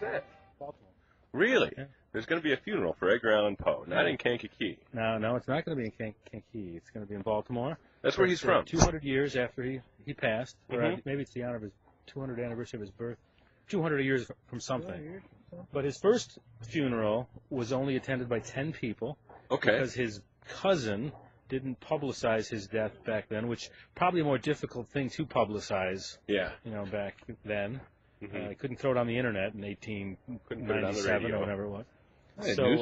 that? Baltimore. Really? Yeah. There's going to be a funeral for Edgar Allan Poe, not in Kankakee. No, it's not going to be in Kankakee. It's going to be in Baltimore. That's where he's from. 200 years after he passed, or Mhm. maybe it's the honor of his 200th anniversary of his birth. 200 years from something. But his first funeral was only attended by 10 people. Okay. Because his cousin didn't publicize his death back then, which probably a more difficult thing to publicize. Yeah. Back then. Mhm. Couldn't throw it on the internet in Couldn't put it on the 1897 radio. or whatever it was. So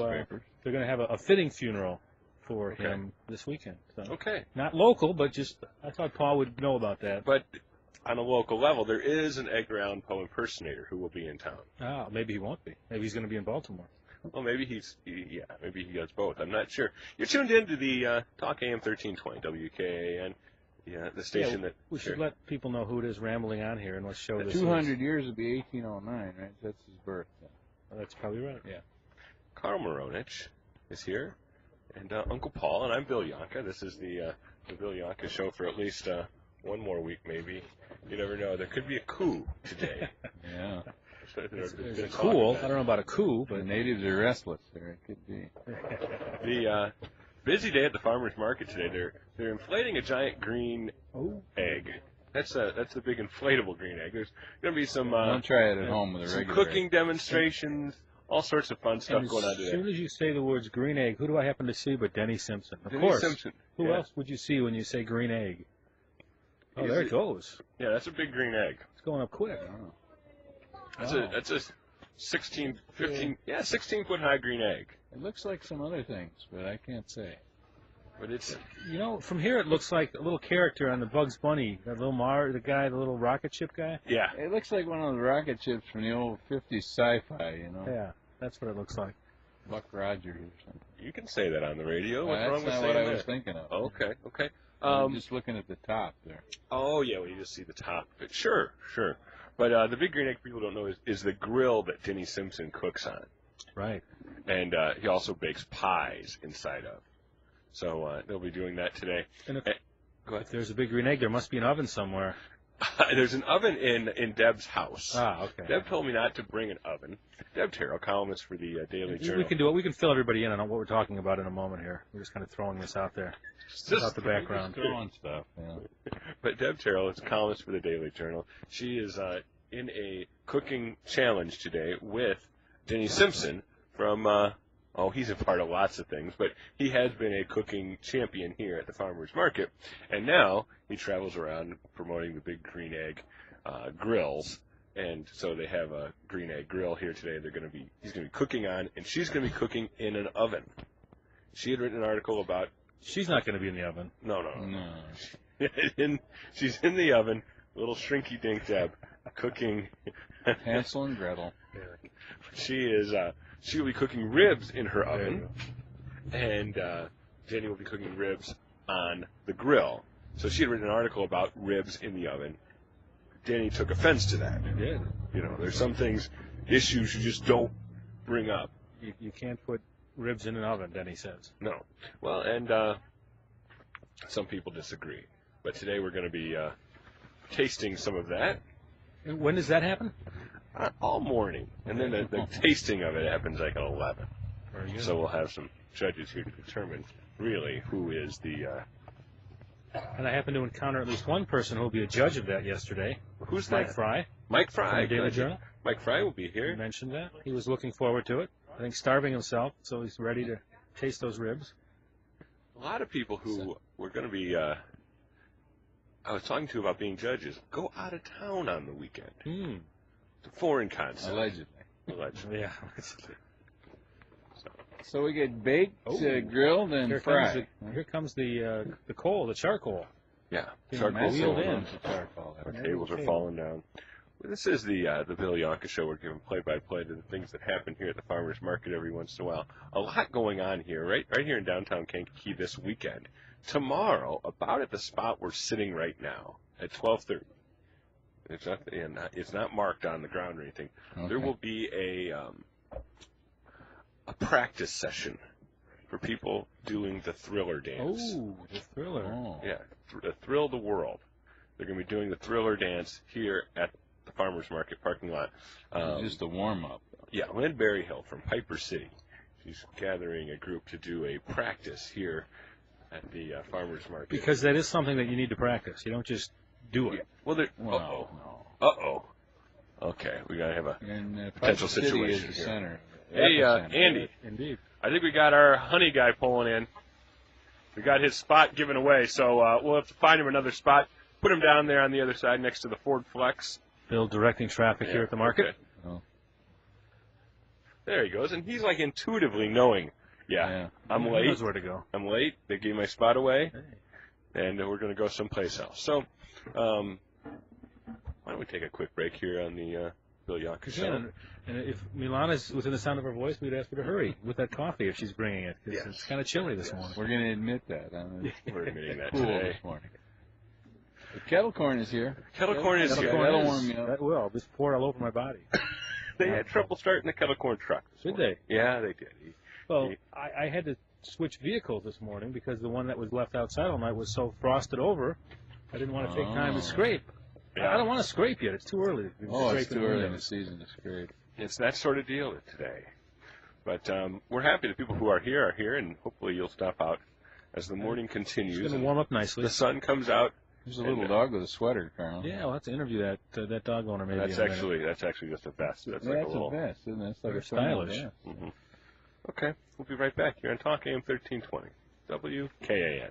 They're going to have a fitting funeral for him this weekend. So. Okay. Not local, but just I thought Paul would know about that. But on a local level, there is an Edgar Allan Poe impersonator who will be in town. Oh, maybe he won't be. Maybe he's going to be in Baltimore. Well, maybe maybe he does both. I'm not sure. You're tuned in to the Talk AM 1320 WKAN, the station that we should let people know who it is rambling on here, and let's show this. 200 years would be 1809, right? That's his birth. Well, that's probably right. Yeah. Carl Maronich is here, and Uncle Paul, and I'm Bill Yohnka. This is the Bill Yohnka show for at least one more week, maybe. You never know. There could be a coup today. Yeah. There's a coup. I don't know about a coup, but The natives are restless there. It could be. The busy day at the farmers market today. They're inflating a giant green egg. That's the big inflatable green egg. There's going to be some. Don't try it at home with a some regular cooking egg. demonstrations. All sorts of fun stuff going on As today. soon as you say the words green egg, who do I happen to see but Denny Simpson? Of Denny course. Simpson. Who else would you see when you say green egg? Oh, there it goes. Yeah, that's a big green egg. It's going up quick. That's a 16 foot high green egg. It looks like some other things, but I can't say. But it's From here it looks like a little character on the Bugs Bunny, that little the little rocket ship guy. yeah. It looks like one of the rocket ships from the old 50s sci-fi, Yeah, that's what it looks like. Buck Rogers or something. You can say that on the radio. What's wrong That's with not saying what I that? was thinking of. Okay. I'm just looking at the top there. Oh yeah, well you just see the top of it. Sure. But the big green egg people don't know is the grill that Denny Simpson cooks on. Right. And he also bakes pies inside of. So they'll be doing that today. And Go ahead. if there's a big green egg, there must be an oven somewhere. There's an oven in Deb's house. Ah, okay. Deb told me not to bring an oven. Deb Terrell, columnist for the Daily Journal. We can do it. We can fill everybody in on what we're talking about in a moment here. We're just kind of throwing this out there. About the background. Throwing stuff, yeah. But Deb Terrell is a columnist for the Daily Journal. She is in a cooking challenge today with Denny Simpson from, he's a part of lots of things, but he has been a cooking champion here at the farmers market. And now he travels around promoting the big green egg grills. And so they have a green egg grill here today. He's going to be cooking on, and she's going to be cooking in an oven. She had written an article about. She's not going to be in the oven. No. No. She's in the oven, little shrinky dink Deb, cooking. Hansel and Gretel. She will be cooking ribs in her oven, and Jenny will be cooking ribs on the grill. So she had written an article about ribs in the oven. Danny took offense to that. He did. There's some issues you just don't bring up. You can't put ribs in an oven, Denny says. No. Well, and some people disagree. But today we're going to be tasting some of that. And when does that happen? All morning. And then the tasting of it happens like at 11. Very good. So we'll have some judges here to determine really who is the... And I happened to encounter at least one person who will be a judge of that yesterday. Who's Mike that? Fry. Mike Fry. From the Daily Journal. Mike Fry will be here. He mentioned that. He was looking forward to it. I think starving himself, so he's ready to taste those ribs. A lot of people who were going to be... I was talking to about being judges. Go out of town on the weekend. It's a foreign concept. Allegedly. Yeah. So we get baked, grilled, and fried. Here comes the coal, the charcoal. Yeah. Charcoal wheeled in. Charcoal. Our tables are falling down. Well, this is the Bill Yohnka Show. We're giving play-by-play to the things that happen here at the farmers market every once in a while. A lot going on here, right here in downtown Kankakee this weekend. Tomorrow, about at the spot we're sitting right now, at 12:30. It's not marked on the ground or anything. Okay. There will be a practice session for people doing the Thriller dance. Oh, the Thriller. Oh. Yeah, Thrill the World. They're going to be doing the Thriller dance here at the farmers market parking lot. Just a warm-up. Yeah, Lynn Berryhill from Piper City. She's gathering a group to do a practice here at the farmers market. Because that is something that you need to practice. You don't just do it. Yeah. Well, No. uh-oh. Okay, we got to have a And potential Piper City situation is the here. center. Hey, Epicenter. Andy, Indeed. I think we got our honey guy pulling in. We got his spot given away, so we'll have to find him another spot. Put him down there on the other side next to the Ford Flex. Bill directing traffic here at the market. Okay. Oh. There he goes, and he's like intuitively knowing, I'm He late. knows where to go. I'm late. They gave my spot away, Hey. and we're going to go someplace else. So, why don't we take a quick break here on the Bill Yohnka show? Yeah, and if Milana's within the sound of her voice, we'd ask her to hurry with that coffee if she's bringing it, because it's kind of chilly this morning. We're going to admit that. We're admitting that Cool today. this morning. The kettle corn is here. Kettle corn is here. That'll warm you up. That will. Just pour it all over my body. They had trouble starting the kettle corn truck. Did they? Yeah, they did. Well, I had to switch vehicles this morning because the one that was left outside all night was so frosted over. I didn't want to take time to scrape. Yeah. I don't want to scrape yet. It's too early. It's too early in the season to scrape. It's that sort of deal today. But we're happy the people who are here, and hopefully you'll stop out as the morning continues. It's going to warm up nicely. The sun comes out. There's a little dog with a sweater, Carl. Yeah, we'll have to interview that dog owner maybe. That's in a minute. actually just a vest. That's Yeah, like that's a little. a vest, isn't it? It's like Very a thermal stylish. vest. Okay, we'll be right back here on Talk AM 1320 WKAN.